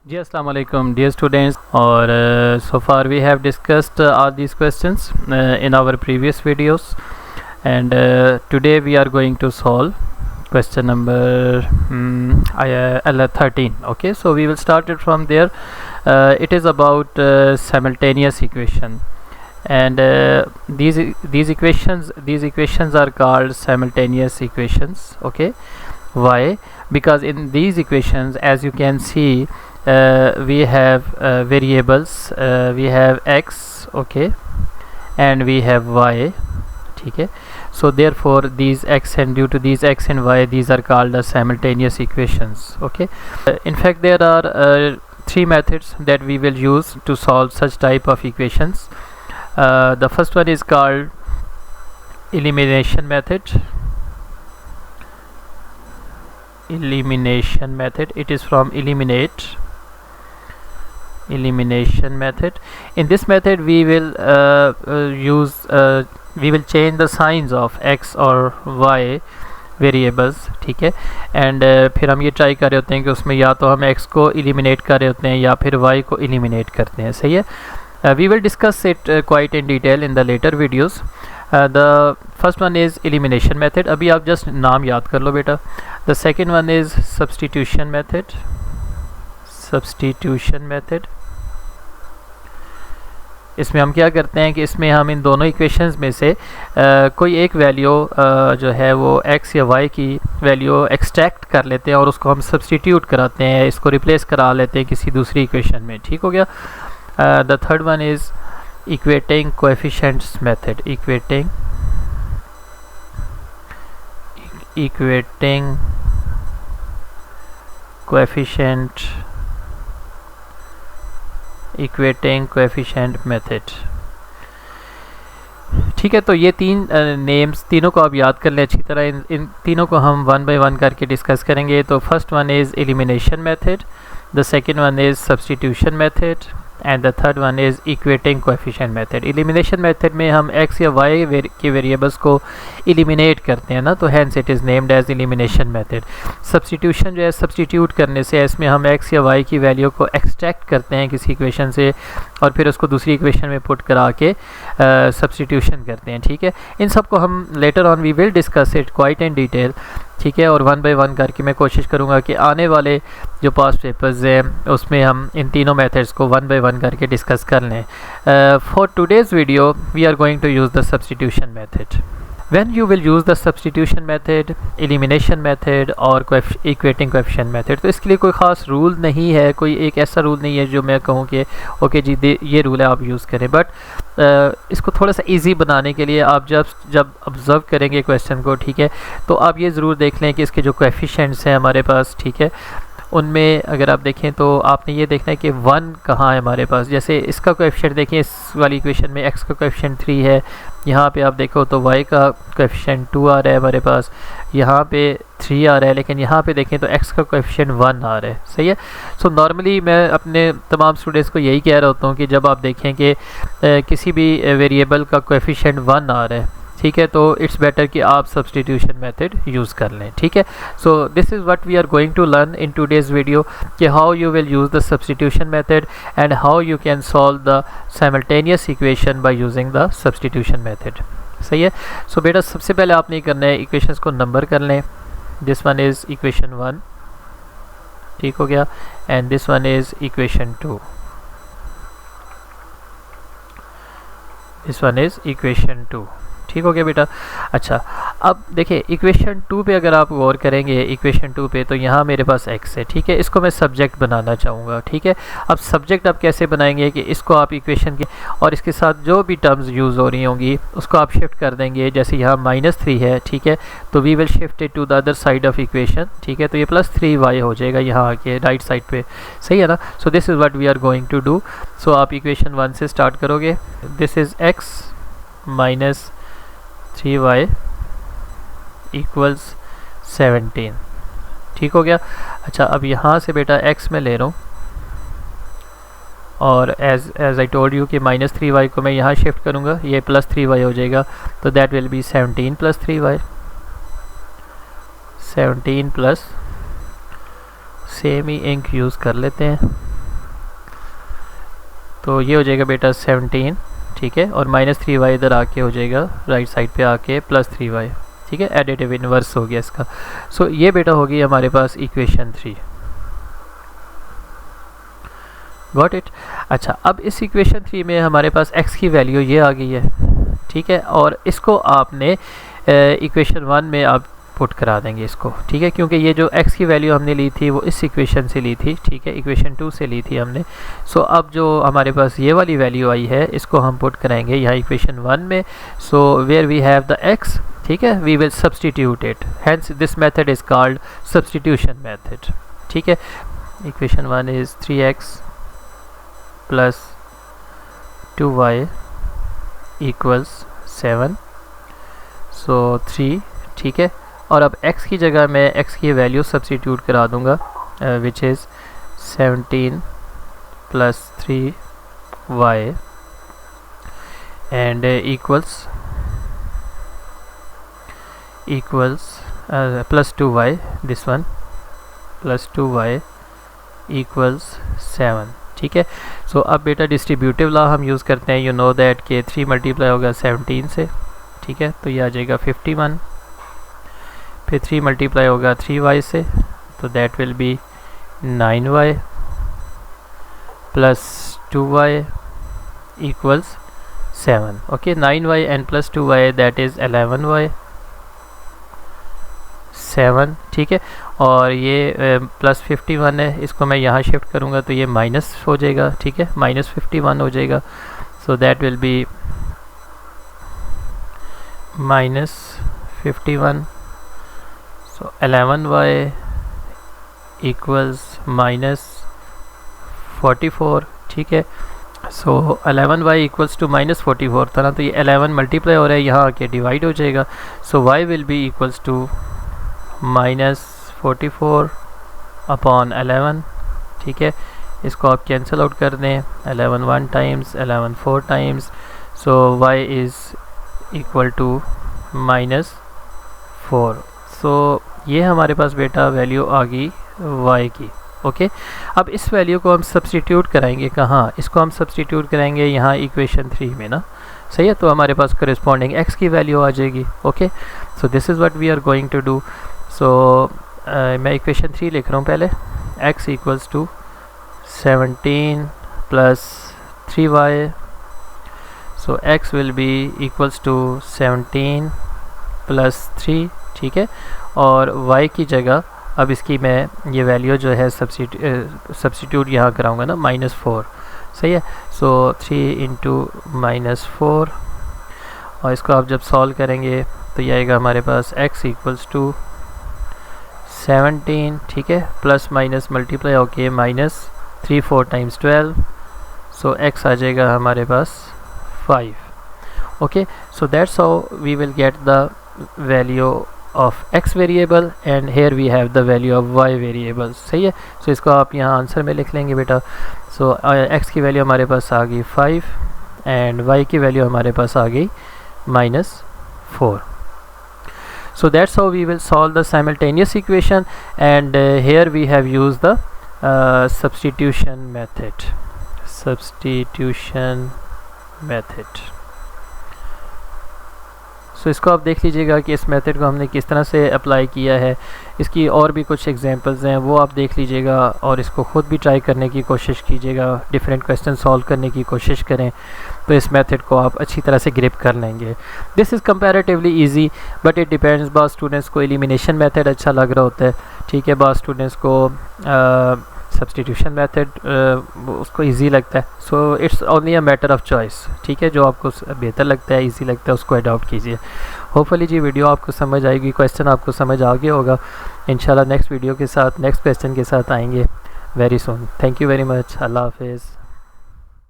जी अस्सलाम वालेकुम dear students और so far we have discussed all these questions in our previous videos and today we are going to solve question number 13. Okay, so we will start it from there. It is about simultaneous equation and these equations are called simultaneous equations. Okay, why? Because in these equations, as you can see, we have variables, we have x, okay, and we have y, okay. So therefore these x, and due to these x and y, these are called the simultaneous equations. Okay, in fact there are three methods that we will use to solve such type of equations. The first one is called elimination method. It is from elimination method. In this method we will we will change the signs of x और y variables, ठीक है, and फिर हम ये try कर रहे होते हैं कि उसमें या तो हम x को एलिमिनेट कर रहे होते हैं या फिर y को एलिमिनेट करते हैं. सही है. We will discuss it quite in detail in the later videos. The first one is elimination method. अभी आप just नाम याद कर लो बेटा. The second one is substitution method. इसमें हम क्या करते हैं कि इसमें हम इन दोनों इक्वेशंस में से कोई एक वैल्यू जो है वो x या y की वैल्यू एक्सट्रैक्ट कर लेते हैं और उसको हम सब्सटीट्यूट कराते हैं, इसको रिप्लेस करा लेते हैं किसी दूसरी इक्वेशन में. ठीक हो गया. The third one is equating coefficients method. Equating coefficient method. ठीक है. तो ये तीन नेम्स, तीनों को आप याद कर लें अच्छी तरह. इन तीनों को हम वन बाय वन करके डिस्कस करेंगे. तो first one is elimination method, the second one is substitution method and the third one is equating coefficient method. Elimination method में हम x या y के वेरिएबल्स को एलिमिनेट करते हैं ना, तो hence it is named as elimination method. Substitution जो है, सब्सटीट्यूट करने से इसमें हम x या y की वैल्यू को एक्सट्रैक्ट करते हैं किसी इक्वेशन से और फिर उसको दूसरी इक्वेशन में पुट करा के सब्सटीट्यूशन करते हैं. ठीक है. इन सब को हम later on we will discuss it quite in detail. ठीक है. और वन बाय वन करके मैं कोशिश करूँगा कि आने वाले जो पास्ट पेपर्स हैं उसमें हम इन तीनों मेथड्स को वन बाय वन करके डिस्कस कर लें. For today's video we are going to use the substitution method. When you will use the substitution method, elimination method और equating coefficient method, तो इसके लिए कोई ख़ास रूल नहीं है, कोई एक ऐसा रूल नहीं है जो मैं कहूँ कि ओके जी ये रूल है आप यूज़ करें. बट इसको थोड़ा सा इजी बनाने के लिए आप जब ऑब्ज़र्व करेंगे क्वेश्चन को, ठीक है, तो आप ये ज़रूर देख लें कि इसके जो कोएफिशिएंट्स हैं हमारे पास, ठीक है, उनमें अगर आप देखें तो आपने ये देखना है कि 1 कहाँ है हमारे पास. जैसे इसका कोएफिशिएंट देखिए, इस वाली इक्वेशन में x का कोएफिशिएंट 3 है, यहाँ पे आप देखो तो y का कोएफिशिएंट 2 आ रहा है हमारे पास, यहाँ पे 3 आ रहा है, लेकिन यहाँ पे देखें तो x का कोएफिशिएंट 1 आ रहा है. सही है. सो नॉर्मली मैं अपने तमाम स्टूडेंट्स को यही कह रहा होता हूँ कि जब आप देखें कि किसी भी वेरिएबल का कोएफिशिएंट 1 आ रहा है, ठीक है, तो इट्स बेटर कि आप सब्सटीट्यूशन मेथड यूज़ कर लें. ठीक है. So this is what we are going to learn in today's video कि how you will use the substitution method and how you can solve the simultaneous equation by using the substitution method. सही है. सो बेटा सबसे पहले आपने करना है equations को नंबर कर लें. दिस वन इज़ इक्वेशन 1, ठीक हो गया, and this one is equation 2, this one is equation 2. ठीक हो गया बेटा. अच्छा, अब देखिए इक्वेशन 2 पे अगर आप गौर करेंगे, इक्वेशन 2 पे, तो यहाँ मेरे पास x है. ठीक है. इसको मैं सब्जेक्ट बनाना चाहूँगा. ठीक है. अब सब्जेक्ट आप कैसे बनाएंगे कि इसको आप इक्वेशन के और इसके साथ जो भी टर्म्स यूज़ हो रही होंगी उसको आप शिफ्ट कर देंगे. जैसे यहाँ -3 है, ठीक है, तो we will shift it to the other side of equation. ठीक है. तो ये +3y हो जाएगा यहाँ आके राइट साइड पे. सही है ना. So this is what we are going to do. So आप इक्वेशन 1 से स्टार्ट करोगे. This is x minus 3y equals 17. ठीक हो गया. अच्छा, अब यहाँ से बेटा x में ले रहा हूँ और एज आई टोल्ड यू कि -3y को मैं यहाँ शिफ्ट करूँगा, ये +3y हो जाएगा, तो that will be 17 + 3y. 17 plus same ही इंक यूज़ कर लेते हैं. तो ये हो जाएगा बेटा 17, ठीक है, और -3y इधर आके हो जाएगा राइट साइड पे आके +3y, ठीक है, एडिटिव इन्वर्स हो गया इसका। सो ये बेटा होगी हमारे पास इक्वेशन 3। Got it. अच्छा, अब इस इक्वेशन 3 में हमारे पास x की वैल्यू ये आ गई है, ठीक है, और इसको आपने इक्वेशन 1 में आप पुट करा देंगे इसको, ठीक है, क्योंकि ये जो x की वैल्यू हमने ली थी वो इस इक्वेशन से ली थी, ठीक है, इक्वेशन 2 से ली थी हमने। सो अब जो हमारे पास ये वाली वैल्यू आई है इसको हम पुट कराएंगे यहाँ इक्वेशन 1 में। So where we have the x, ठीक है, we will substitute it, hence this method is called substitution method, ठीक है। इक्वेशन 1 इज़ 3x + 2y = 7, सो 3, ठीक है, और अब x की जगह मैं x की वैल्यू सब्सटीट्यूट करा दूंगा, which is 17 + 3y and equals +2y, this one +2y = 7, ठीक है। सो अब बेटा डिस्ट्रीब्यूटिव लॉ हम यूज़ करते हैं, यू नो दैट के 3 मल्टीप्लाई होगा 17 से, ठीक है, तो ये आ जाएगा 51, फिर 3 मल्टीप्लाई होगा 3y से, तो that will B 9y + 2y = 7, okay, 9y and +2y that is 11y 7, ठीक है, और ये +51 है, इसको मैं यहाँ शिफ्ट करूँगा तो ये माइनस हो जाएगा, ठीक है, -51 हो जाएगा, so that will B -51, so 11y = -44, ठीक है, सो 11y = -44 था ना, तो ये 11 मल्टीप्लाई हो रहा है, यहाँ आके डिवाइड हो जाएगा, सो y विल बी = -44 अपॉन 11, ठीक है, इसको आप कैंसिल आउट कर दें, 11 1 times, 11 4 times, so y is equal to -4। So ये हमारे पास बेटा वैल्यू आ गई y की, ओके। अब इस वैल्यू को हम सब्सटीट्यूट कराएंगे कहाँ, इसको हम सब्सटीट्यूट कराएंगे यहाँ इक्वेशन 3 में ना, सही है, तो हमारे पास करस्पॉन्डिंग x की वैल्यू आ जाएगी, okay. So this is what we are going to do. So मैं इक्वेशन 3 लिख रहा हूँ पहले, x = 17 + 3y, so x will be = 17 + 3, ठीक है, और y की जगह अब इसकी मैं ये वैल्यू जो है सब्सटीट्यूट यहाँ कराऊंगा ना, -4, सही है, सो 3 × -4, और इसको आप जब सॉल्व करेंगे तो ये आएगा हमारे पास x = 17, ठीक है, प्लस माइनस मल्टीप्लाई होके -3 4 टाइम्स 12, सो x आ जाएगा हमारे पास 5, okay. So that's how we will get the value of x variable and here we have the value of y variable, सही है। सो इसको आप यहाँ आंसर में लिख लेंगे बेटा। सो x की वैल्यू हमारे पास आ गई 5 एंड y की वैल्यू हमारे पास आ गई -4. So that's how we will solve the simultaneous equation, and here we have used the substitution method. सो इसको आप देख लीजिएगा कि इस मेथड को हमने किस तरह से अप्लाई किया है। इसकी और भी कुछ एग्जांपल्स हैं, वो आप देख लीजिएगा और इसको ख़ुद भी ट्राई करने की कोशिश कीजिएगा, डिफरेंट क्वेश्चन सॉल्व करने की कोशिश करें, तो इस मेथड को आप अच्छी तरह से ग्रिप कर लेंगे। This is comparatively easy but it depends, बाज़ स्टूडेंट्स को एलिमिनेशन मेथड अच्छा लग रहा होता है, ठीक है, बाज़ स्टूडेंट्स को सब्सटीट्यूशन मेथड उसको इजी लगता है। So it's only a matter of choice, ठीक है, जो आपको बेहतर लगता है, इजी लगता है, उसको अडॉप्ट कीजिए। होपफुली जी वीडियो आपको समझ आएगी, क्वेश्चन आपको समझ आ गया होगा। इंशाल्लाह नेक्स्ट वीडियो के साथ, नेक्स्ट क्वेश्चन के साथ आएंगे very soon. Thank you very much. अल्लाह हाफिज़।